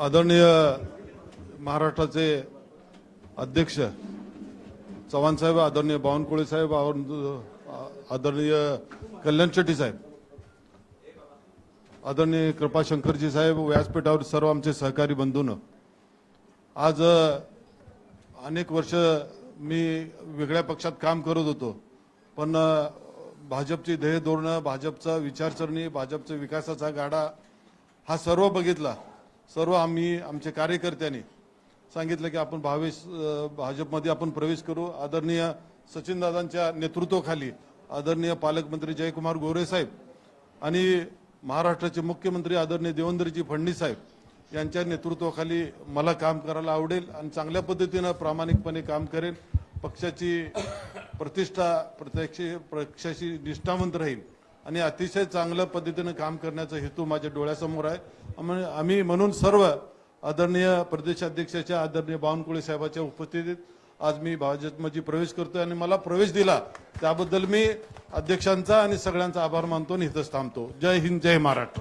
आदरणीय महाराष्ट्राचे अध्यक्ष चव्हाण साहेब, आदरणीय बावनकुळे साहेब, आदरणीय कल्याण शेट्टी साहेब, आदरणीय कृपाशंकरजी साहेब, व्यासपीठावर सर्व आमचे सहकारी बंधूंनो, आज अनेक वर्ष मी वेगळ्या पक्षात काम करत होतो, पण भाजपची ध्येय धोरणं, भाजपचा विचारसरणी, भाजपचा विकासाचा गाडा हा सर्व बघितला. सर्व आमच्या कार्यकर्त्यांनी सांगितलं की आपण भाजपमध्ये आपण प्रवेश करू. आदरणीय सचिनदादांच्या नेतृत्वाखाली आदरणीय पालकमंत्री जयकुमार गोरे साहेब आणि महाराष्ट्राचे मुख्यमंत्री आदरणीय देवेंद्रजी फडणवीस साहेब यांच्या नेतृत्वाखाली मला काम करायला आवडेल आणि चांगल्या पद्धतीने प्रामाणिकपणे काम करेन. पक्षाची प्रतिष्ठा पक्षाशी निष्ठावंत राहील आणि अतिशय चांगल्या पद्धतीने काम करण्याचा हेतू माझ्या डोळ्यासमोर आहे. आम्ही म्हणून सर्व आदरणीय प्रदेशाध्यक्षाच्या आदरणीय बावनकुळे साहेबांच्या उपस्थितीत आज मी भाजपमध्ये प्रवेश करतोय आणि मला प्रवेश दिला त्याबद्दल मी अध्यक्षांचा आणि सगळ्यांचा आभार मानतो आणि इथंच थांबतो. जय हिंद, जय महाराष्ट्र.